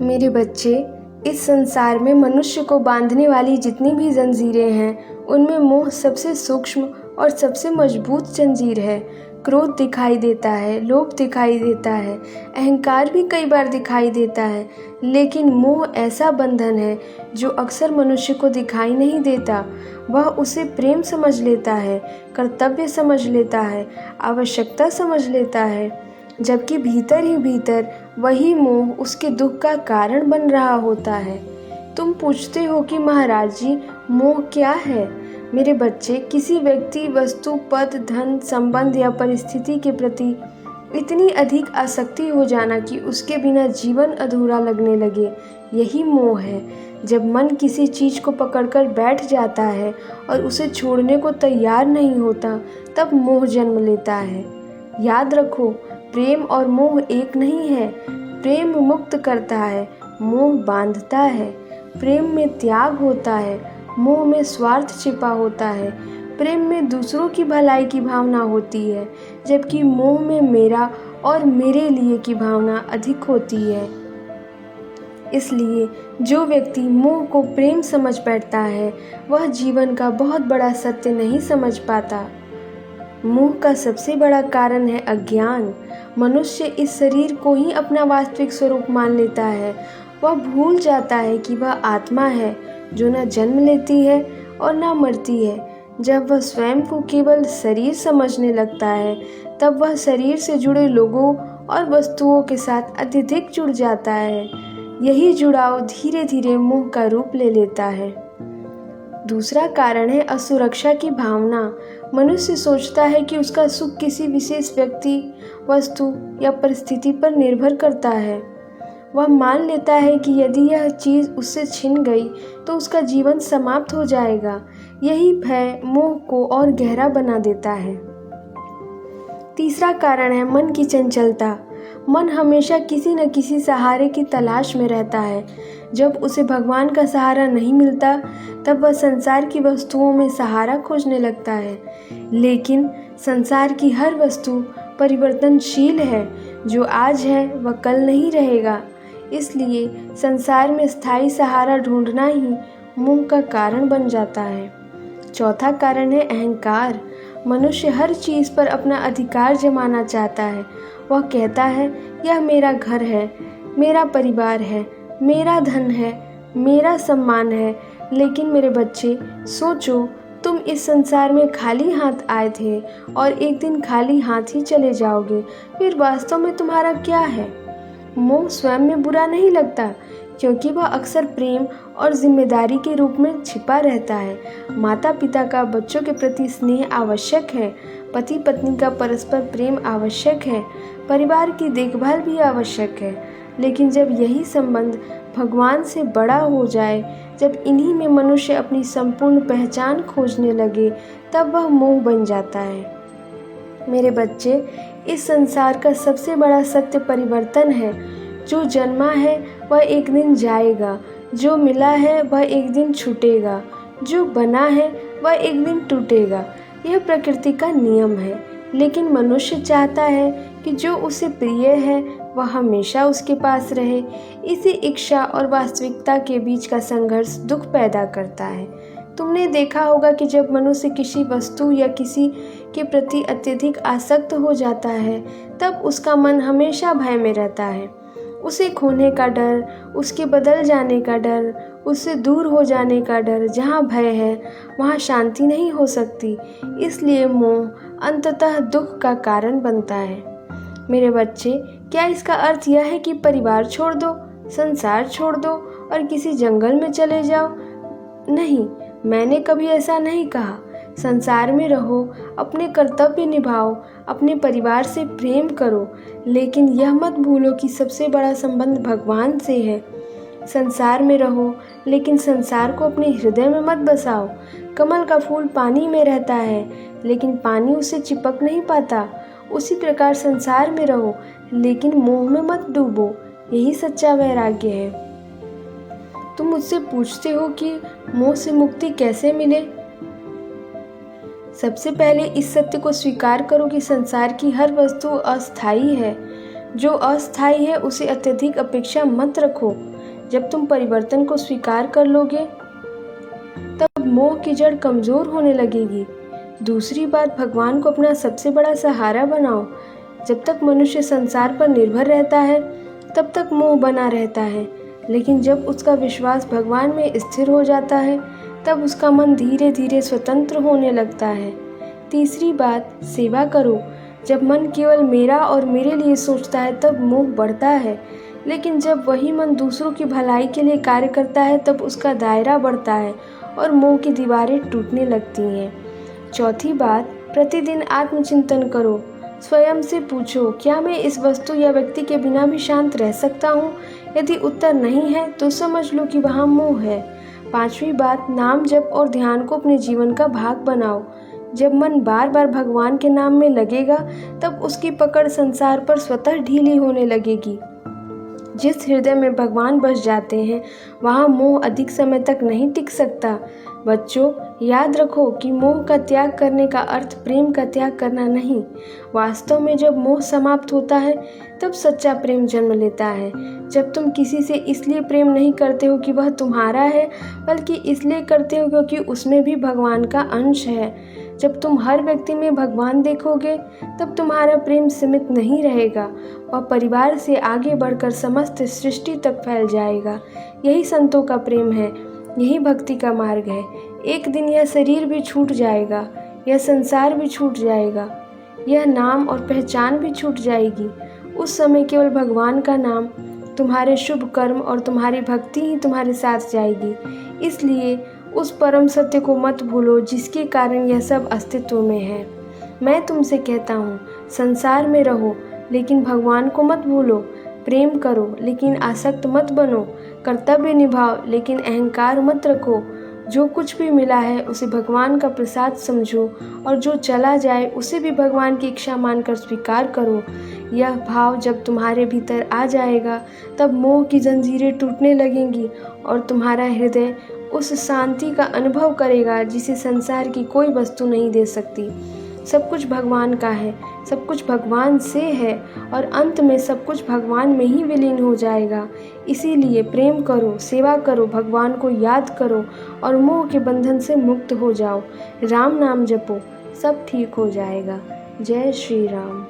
मेरे बच्चे, इस संसार में मनुष्य को बांधने वाली जितनी भी जंजीरें हैं, उनमें मोह सबसे सूक्ष्म और सबसे मजबूत जंजीर है। क्रोध दिखाई देता है, लोभ दिखाई देता है, अहंकार भी कई बार दिखाई देता है, लेकिन मोह ऐसा बंधन है जो अक्सर मनुष्य को दिखाई नहीं देता। वह उसे प्रेम समझ लेता है, कर्तव्य समझ लेता है, आवश्यकता समझ लेता है, जबकि भीतर ही भीतर वही मोह उसके दुख का कारण बन रहा होता है। तुम पूछते हो कि महाराज जी, मोह क्या है? मेरे बच्चे, किसी व्यक्ति, वस्तु, पद, धन, संबंध या परिस्थिति के प्रति इतनी अधिक आसक्ति हो जाना कि उसके बिना जीवन अधूरा लगने लगे, यही मोह है। जब मन किसी चीज़ को पकड़कर बैठ जाता है और उसे छोड़ने को तैयार नहीं होता, तब मोह जन्म लेता है। याद रखो, प्रेम और मोह एक नहीं है। प्रेम मुक्त करता है, मोह बांधता है। प्रेम में त्याग होता है, मोह में स्वार्थ छिपा होता है। प्रेम में दूसरों की भलाई की भावना होती है, जबकि मोह में मेरा और मेरे लिए की भावना अधिक होती है। इसलिए जो व्यक्ति मोह को प्रेम समझ बैठता है, वह जीवन का बहुत बड़ा सत्य नहीं समझ पाता। मोह का सबसे बड़ा कारण है अज्ञान। मनुष्य इस शरीर को ही अपना वास्तविक स्वरूप मान लेता है। वह भूल जाता है कि वह आत्मा है जो न जन्म लेती है और न मरती है। जब वह स्वयं को केवल शरीर समझने लगता है, तब वह शरीर से जुड़े लोगों और वस्तुओं के साथ अत्यधिक जुड़ जाता है। यही जुड़ाव धीरे धीरे मोह का रूप ले लेता है। दूसरा कारण है असुरक्षा की भावना। मनुष्य सोचता है कि उसका सुख किसी विशेष व्यक्ति, वस्तु या परिस्थिति पर निर्भर करता है। वह मान लेता है कि यदि यह चीज़ उससे छिन गई तो उसका जीवन समाप्त हो जाएगा। यही भय मोह को और गहरा बना देता है। तीसरा कारण है मन की चंचलता। मन हमेशा किसी न किसी सहारे की तलाश में रहता है। जब उसे भगवान का सहारा नहीं मिलता, तब वह संसार की वस्तुओं में सहारा खोजने लगता है। लेकिन संसार की हर वस्तु परिवर्तनशील है। जो आज है वह कल नहीं रहेगा। इसलिए संसार में स्थायी सहारा ढूंढना ही मोह का कारण बन जाता है। चौथा कारण है अहंकार। मनुष्य हर चीज़ पर अपना अधिकार जमाना चाहता है। वह कहता है, यह मेरा घर है, मेरा परिवार है, मेरा धन है, मेरा सम्मान है। लेकिन मेरे बच्चे, सोचो, तुम इस संसार में खाली हाथ आए थे और एक दिन खाली हाथ ही चले जाओगे। फिर वास्तव में तुम्हारा क्या है? मोह स्वयं में बुरा नहीं लगता, क्योंकि वह अक्सर प्रेम और जिम्मेदारी के रूप में छिपा रहता है। माता पिता का बच्चों के प्रति स्नेह आवश्यक है, पति पत्नी का परस्पर प्रेम आवश्यक है, परिवार की देखभाल भी आवश्यक है। लेकिन जब यही संबंध भगवान से बड़ा हो जाए, जब इन्हीं में मनुष्य अपनी संपूर्ण पहचान खोजने लगे, तब वह मोह बन जाता है। मेरे बच्चे, इस संसार का सबसे बड़ा सत्य परिवर्तन है। जो जन्मा है वह एक दिन जाएगा, जो मिला है वह एक दिन छूटेगा, जो बना है वह एक दिन टूटेगा। यह प्रकृति का नियम है। लेकिन मनुष्य चाहता है कि जो उसे प्रिय है वह हमेशा उसके पास रहे। इसी इच्छा और वास्तविकता के बीच का संघर्ष दुख पैदा करता है। तुमने देखा होगा कि जब मनुष्य किसी वस्तु या किसी के प्रति अत्यधिक आसक्त हो जाता है, तब उसका मन हमेशा भय में रहता है। उसे खोने का डर, उसके बदल जाने का डर, उससे दूर हो जाने का डर। जहाँ भय है वहाँ शांति नहीं हो सकती। इसलिए मोह अंततः दुख का कारण बनता है। मेरे बच्चे, क्या इसका अर्थ यह है कि परिवार छोड़ दो, संसार छोड़ दो और किसी जंगल में चले जाओ? नहीं, मैंने कभी ऐसा नहीं कहा। संसार में रहो, अपने कर्तव्य निभाओ, अपने परिवार से प्रेम करो, लेकिन यह मत भूलो कि सबसे बड़ा संबंध भगवान से है। संसार में रहो, लेकिन संसार को अपने हृदय में मत बसाओ। कमल का फूल पानी में रहता है, लेकिन पानी उसे चिपक नहीं पाता। उसी प्रकार संसार में रहो, लेकिन मोह में मत डूबो। यही सच्चा वैराग्य है। तुम मुझसे पूछते हो कि मोह से मुक्ति कैसे मिले? सबसे पहले इस सत्य को स्वीकार करो कि संसार की हर वस्तु अस्थायी है। जो अस्थायी है उसे अत्यधिक अपेक्षा मत रखो। जब तुम परिवर्तन को स्वीकार कर लोगे तब मोह की जड़ कमजोर होने लगेगी। दूसरी बात, भगवान को अपना सबसे बड़ा सहारा बनाओ। जब तक मनुष्य संसार पर निर्भर रहता है तब तक मोह बना रहता है, लेकिन जब उसका विश्वास भगवान में स्थिर हो जाता है तब उसका मन धीरे धीरे स्वतंत्र होने लगता है। तीसरी बात, सेवा करो। जब मन केवल मेरा और मेरे लिए सोचता है तब मोह बढ़ता है, लेकिन जब वही मन दूसरों की भलाई के लिए कार्य करता है तब उसका दायरा बढ़ता है और मोह की दीवारें टूटने लगती हैं। चौथी बात, प्रतिदिन आत्मचिंतन करो। स्वयं से पूछो, क्या मैं इस वस्तु या व्यक्ति के बिना भी शांत रह सकता हूँ? यदि उत्तर नहीं है तो समझ लो कि वहाँ मोह है। पांचवी बात, नाम जप और ध्यान को अपने जीवन का भाग बनाओ। जब मन बार बार भगवान के नाम में लगेगा तब उसकी पकड़ संसार पर स्वतः ढीली होने लगेगी। जिस हृदय में भगवान बस जाते हैं वहाँ मोह अधिक समय तक नहीं टिक सकता। बच्चों, याद रखो कि मोह का त्याग करने का अर्थ प्रेम का त्याग करना नहीं। वास्तव में जब मोह समाप्त होता है तब सच्चा प्रेम जन्म लेता है। जब तुम किसी से इसलिए प्रेम नहीं करते हो कि वह तुम्हारा है, बल्कि इसलिए करते हो क्योंकि उसमें भी भगवान का अंश है। जब तुम हर व्यक्ति में भगवान देखोगे तब तुम्हारा प्रेम सीमित नहीं रहेगा, वह परिवार से आगे बढ़कर समस्त सृष्टि तक फैल जाएगा। यही संतों का प्रेम है, यही भक्ति का मार्ग है। एक दिन यह शरीर भी छूट जाएगा, यह संसार भी छूट जाएगा, यह नाम और पहचान भी छूट जाएगी। उस समय केवल भगवान का नाम, तुम्हारे शुभ कर्म और तुम्हारी भक्ति ही तुम्हारे साथ जाएगी। इसलिए उस परम सत्य को मत भूलो जिसके कारण यह सब अस्तित्व में है। मैं तुमसे कहता हूँ, संसार में रहो लेकिन भगवान को मत भूलो। प्रेम करो लेकिन आसक्त मत बनो। कर्तव्य निभाओ लेकिन अहंकार मत रखो। जो कुछ भी मिला है उसे भगवान का प्रसाद समझो और जो चला जाए उसे भी भगवान की इच्छा मानकर स्वीकार करो। यह भाव जब तुम्हारे भीतर आ जाएगा तब मोह की जंजीरें टूटने लगेंगी और तुम्हारा हृदय उस शांति का अनुभव करेगा जिसे संसार की कोई वस्तु नहीं दे सकती। सब कुछ भगवान का है, सब कुछ भगवान से है और अंत में सब कुछ भगवान में ही विलीन हो जाएगा। इसीलिए प्रेम करो, सेवा करो, भगवान को याद करो और मोह के बंधन से मुक्त हो जाओ। राम नाम जपो, सब ठीक हो जाएगा। जय श्री राम।